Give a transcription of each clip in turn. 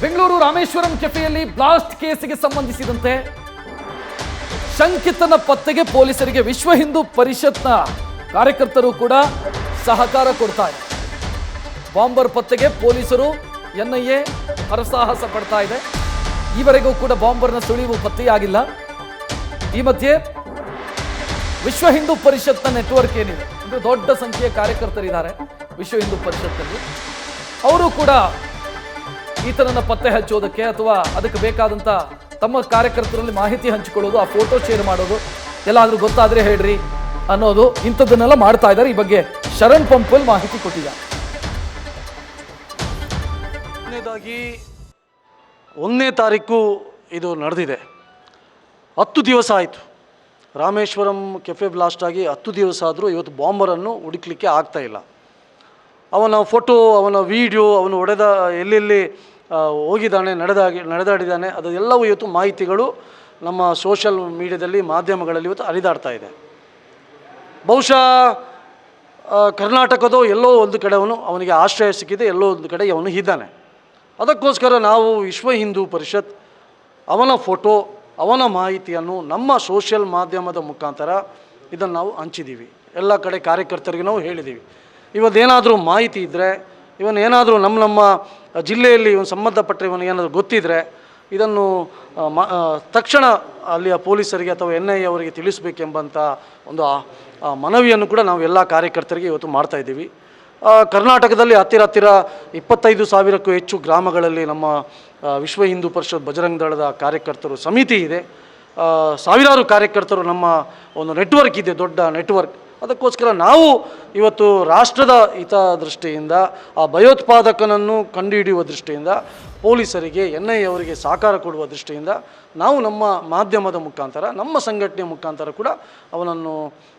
Bengaluru Rameswaram ಕೆಫೆಯಲ್ಲಿ blast ಕೇಸಿಗೆ ಸಂಬಂಧಿಸಿದಂತೆ ಶಂಕಿತನ ಪತ್ತೆಗೆ ಪೊಲೀಸರಿಗೆ ವಿಶ್ವ ಹಿಂದೂ ಪರಿಷತ್ನ ಕಾರ್ಯಕರ್ತರು ಕೂಡ ಸಹಕಾರ ಕೊಡ್ತಾರೆ. ಬಾಂಬರ್ ಪತ್ತೆಗೆ ಪೊಲೀಸರು ಎನ್ಐಎ ಹರಸಾಹಸ ಪಡ್ತಾ ಇದೆ. ಈವರೆಗೂ ಕೂಡ ಬಾಂಬರ್ನ ಸುಳಿವು ಪತ್ತೆಯಾಗಿಲ್ಲ. ಈ ಮಧ್ಯೆ ವಿಶ್ವ ಹಿಂದೂ ಪರಿಷತ್ನ ನೆಟ್ವರ್ಕ್ ಏನಿದೆ ಅಂದ್ರೆ ದೊಡ್ಡ ಸಂಖ್ಯೆಯ ಕಾರ್ಯಕರ್ತರಿದ್ದಾರೆ ವಿಶ್ವ ಹಿಂದೂ ಪರಿಷತ್ನಲ್ಲಿ. ಅವರು ಕೂಡ ಈತನನ್ನ ಪತ್ತೆ ಹಚ್ಚೋದಕ್ಕೆ ಅಥವಾ ಅದಕ್ಕೆ ಬೇಕಾದಂಥ ತಮ್ಮ ಕಾರ್ಯಕರ್ತರಲ್ಲಿ ಮಾಹಿತಿ ಹಂಚಿಕೊಳ್ಳೋದು, ಆ ಫೋಟೋ ಶೇರ್ ಮಾಡೋದು, ಎಲ್ಲಾದ್ರೂ ಗೊತ್ತಾದ್ರೆ ಹೇಳ್ರಿ ಅನ್ನೋದು ಇಂಥದ್ದನ್ನೆಲ್ಲ ಮಾಡ್ತಾ ಇದ್ದಾರೆ. ಈ ಬಗ್ಗೆ ಶರಣ್ ಪಂಪಲ್ ಮಾಹಿತಿ ಕೊಟ್ಟಿದ್ದಾರೆ. ಮೊದಲನೇದಾಗಿ 1ನೇ ತಾರೀಕು ಇದು ನಡೆದಿದೆ. 10 ದಿವಸ ಆಯಿತು. ರಾಮೇಶ್ವರಂ ಕೆಫೆ ಬ್ಲಾಸ್ಟ್ ಆಗಿ 10 ದಿವಸ ಆದರೂ ಇವತ್ತು ಬಾಂಬರನ್ನು ಹುಡುಕ್ಲಿಕ್ಕೆ ಆಗ್ತಾ ಇಲ್ಲ. ಅವನ ಫೋಟೋ, ಅವನ ವಿಡಿಯೋ, ಅವನು ಹೊಡೆದ ಎಲ್ಲೆಲ್ಲಿ ಹೋಗಿದ್ದಾನೆ, ನಡೆದಾಡಿದ್ದಾನೆ, ಅದೆಲ್ಲವೂ ಇವತ್ತು ಮಾಹಿತಿಗಳು ನಮ್ಮ ಸೋಷಲ್ ಮೀಡಿಯಾದಲ್ಲಿ, ಮಾಧ್ಯಮಗಳಲ್ಲಿ ಇವತ್ತು ಹರಿದಾಡ್ತಾ ಇದೆ. ಬಹುಶಃ ಕರ್ನಾಟಕದ ಎಲ್ಲೋ ಒಂದು ಕಡೆ ಅವನಿಗೆ ಆಶ್ರಯ ಸಿಕ್ಕಿದೆ, ಎಲ್ಲೋ ಒಂದು ಕಡೆ ಅವನು ಇದ್ದಾನೆ. ಅದಕ್ಕೋಸ್ಕರ ನಾವು ವಿಶ್ವ ಹಿಂದೂ ಪರಿಷತ್ ಅವನ ಫೋಟೋ, ಅವನ ಮಾಹಿತಿಯನ್ನು ನಮ್ಮ ಸೋಷಿಯಲ್ ಮಾಧ್ಯಮದ ಮುಖಾಂತರ ಇದನ್ನು ನಾವು ಹಂಚಿದ್ದೀವಿ. ಎಲ್ಲ ಕಡೆ ಕಾರ್ಯಕರ್ತರಿಗೆ ನಾವು ಹೇಳಿದ್ದೀವಿ. ಇವತ್ತೇನಾದರೂ ಮಾಹಿತಿ ಇದ್ದರೆ, ಇವನೇನಾದರೂ ನಮ್ಮ ಜಿಲ್ಲೆಯಲ್ಲಿ ಇವನು ಸಂಬಂಧಪಟ್ಟ ಇವನಿಗೇನಾದರೂ ಗೊತ್ತಿದ್ದರೆ ಇದನ್ನು ತಕ್ಷಣ ಅಲ್ಲಿಯ ಪೊಲೀಸರಿಗೆ ಅಥವಾ NIA ಅವರಿಗೆ ತಿಳಿಸಬೇಕೆಂಬಂಥ ಒಂದು ಮನವಿಯನ್ನು ಕೂಡ ನಾವು ಎಲ್ಲ ಕಾರ್ಯಕರ್ತರಿಗೆ ಇವತ್ತು ಮಾಡ್ತಾಯಿದ್ದೀವಿ. ಕರ್ನಾಟಕದಲ್ಲಿ ಹತ್ತಿರ 25,000ಕ್ಕೂ ಹೆಚ್ಚು ಗ್ರಾಮಗಳಲ್ಲಿ ನಮ್ಮ ವಿಶ್ವ ಹಿಂದೂ ಪರಿಷತ್ ಬಜರಂಗ ದಳದ ಕಾರ್ಯಕರ್ತರು ಸಮಿತಿ ಇದೆ. ಸಾವಿರಾರು ಕಾರ್ಯಕರ್ತರು ನಮ್ಮ ಒಂದು ನೆಟ್ವರ್ಕ್ ಇದೆ, ದೊಡ್ಡ ನೆಟ್ವರ್ಕ್. ಅದಕ್ಕೋಸ್ಕರ ನಾವು ಇವತ್ತು ರಾಷ್ಟ್ರದ ಹಿತದೃಷ್ಟಿಯಿಂದ, ಆ ಭಯೋತ್ಪಾದಕನನ್ನು ಕಂಡುಹಿಡಿಯುವ ದೃಷ್ಟಿಯಿಂದ, ಪೊಲೀಸರಿಗೆ NIA ಅವರಿಗೆ ಸಹಕಾರ ಕೊಡುವ ದೃಷ್ಟಿಯಿಂದ ನಾವು ನಮ್ಮ ಮಾಧ್ಯಮದ ಮುಖಾಂತರ, ನಮ್ಮ ಸಂಘಟನೆಯ ಮುಖಾಂತರ ಕೂಡ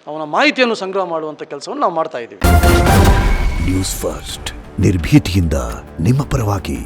ಅವನ ಮಾಹಿತಿಯನ್ನು ಸಂಗ್ರಹ ಮಾಡುವಂಥ ಕೆಲಸವನ್ನು ನಾವು ಮಾಡ್ತಾ ಇದ್ದೀವಿ. ನ್ಯೂಸ್ ಫಸ್ಟ್, ನಿರ್ಭೀತಿಯಿಂದ ನಿಮ್ಮ ಪರವಾಗಿ.